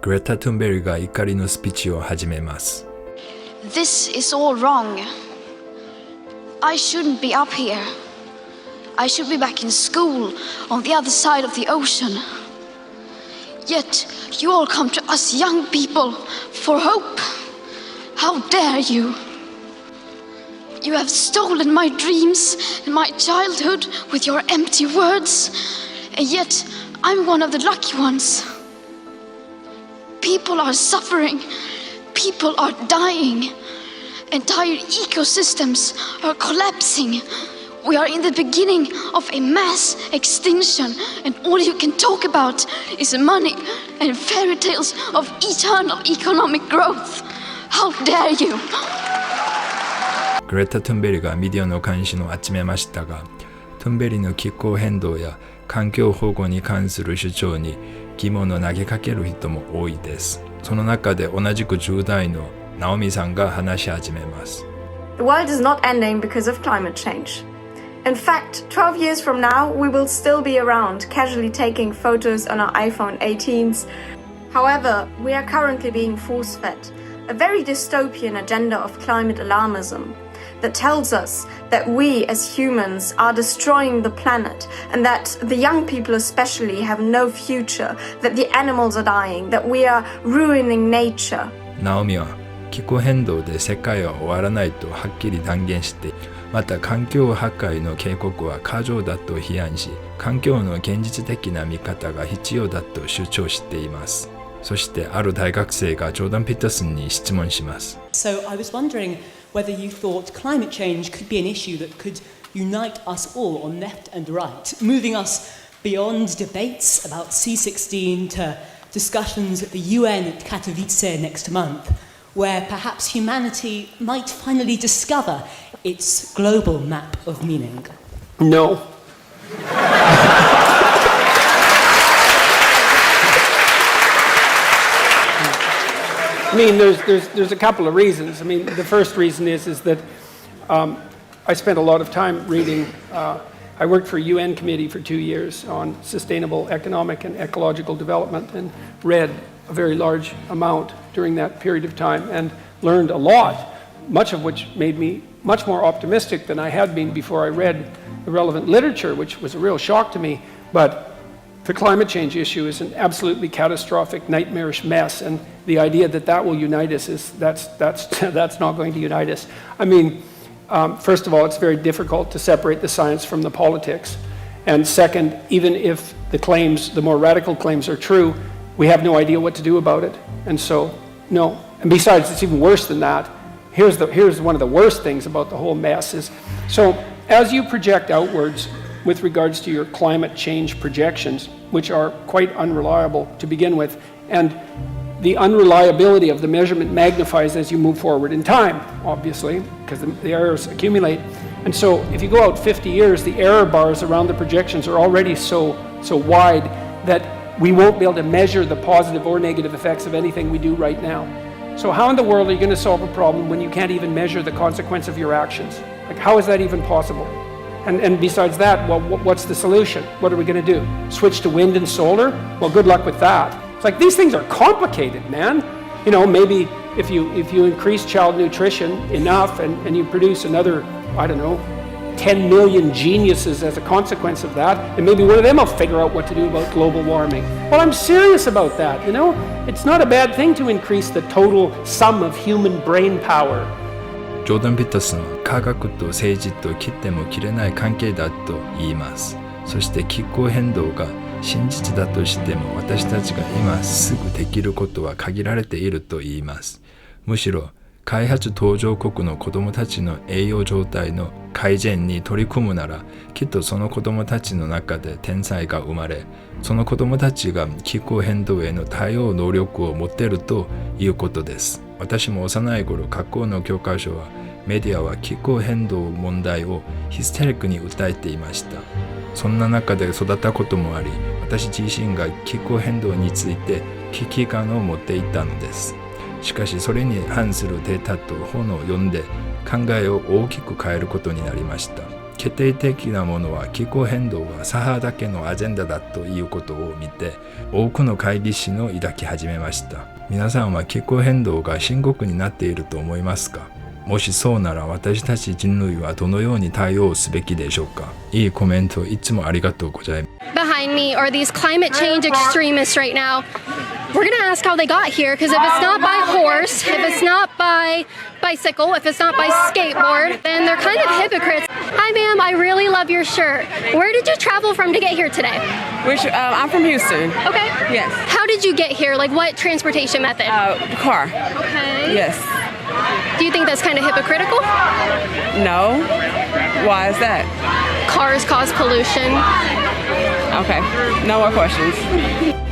グレタトゥーンベリが怒りのスピーチを始めます。This is all wrong. I shouldn't be up here. I should be back in school on the other side of the ocean. Yet you all come to us young people for hope. How dare you? You have stolen my dreams and my childhood with your empty words, and yet I'm one of the lucky ones. People are suffering. People are dying. Entire ecosystems are collapsing. We are in the beginning of a mass extinction, and all you can talk about is money and fairy tales of eternal economic growth. How dare you? グレタ・トゥンベリがメディアの関心を集めましたが、トゥンベリの気候変動や環境保護に関する主張に疑問を投げかける人も多いです。その中で同じく10代のナオミさんが話し始めます。The world is not ending because of climate change. In fact, 12 years from now, we will still be around, casually taking photos on our iPhone 18s. However, we are currently being force-fed a very dystopian agenda of climate alarmism that tells us that we as humans are destroying the planet and that the young people especially have no future, that the animals are dying, that we are ruining nature. ナオミは気候変動で世界は終わらないとはっきり断言して、また環境破壊の警告は過剰だと批判し、環境の現実的な見方が必要だと主張しています。そしてある大学生がジョーダン・ピーターソンに質問します。So I was wondering whether you thought climate change could be an issue that could unite us all on left and right, moving us beyond debates about C16 to discussions at the UN at Katowice next month, where perhaps humanity might finally discover its global map of meaning. No. I mean, there's a couple of reasons. I mean, the first reason is that I spent a lot of time reading. I worked for a UN committee for 2 years on sustainable economic and ecological development and read a very large amount during that period of time and learned a lot, much of which made me much more optimistic than I had been before I read the relevant literature, which was a real shock to me. But the climate change issue is an absolutely catastrophic, nightmarish mess, and the idea that that will unite us is that's not going to unite us. I mean, first of all, it's very difficult to separate the science from the politics, and second, even if the claims, the more radical claims, are true, we have no idea what to do about it. And so, no. And besides, it's even worse than that. Here's one of the worst things about the whole mess is, so as you project outwards with regards to your climate change projections, which are quite unreliable to begin with, and the unreliability of the measurement magnifies as you move forward in time, obviously, because the errors accumulate. And so if you go out 50 years, the error bars around the projections are already so wide that we won't be able to measure the positive or negative effects of anything we do right now. So how in the world are you going to solve a problem when you can't even measure the consequence of your actions? Like, how is that even possible? And besides that, well, what's the solution? What are we going to do? Switch to wind and solar? Well, good luck with that. It's like, these things are complicated, man. You know, maybe if you increase child nutrition enough and you produce another, I don't know, 10 million geniuses as a consequence of that, and maybe one of them will figure out what to do about global warming. Well, I'm serious about that, you know? It's not a bad thing to increase the total sum of human brain power. ジョーダン・ピーターソンは科学と政治と切っても切れない関係だと言います。そして気候変動が真実だとしても私たちが今すぐできることは限られていると言います。むしろ開発途上国の子どもたちの栄養状態の改善に取り組むなら、きっとその子どもたちの中で天才が生まれ、その子どもたちが気候変動への対応能力を持っているということです。私も幼い頃、学校の教科書はメディアは気候変動問題をヒステリックに訴えていました。そんな中で育ったこともあり、私自身が気候変動について危機感を持っていたのです。しかしそれに反するデータと本を読んで考えを大きく変えることになりました。決定的なものは気候変動は左派だけのアジェンダだということを見て、多くの会議士の抱き始めました。皆さんは気候変動が深刻になっていると思いますか？もしそうなら私たち人類はどのように対応すべきでしょうか？いいコメントいつもありがとうございます。Behind me are these climate change extremists right now. We're going to ask how they got here, because if it's not by horse, if it's not by bicycle, if it's not by skateboard, then they're kind of hypocrites. Hi, ma'am, I really love your shirt. Where did you travel from to get here today? I'm from Houston. Okay. Yes. How did you get here? Like, what transportation method? Car. Okay. Yes. Do you think that's kind of hypocritical? No. Why is that? Cars cause pollution. Okay. No more questions.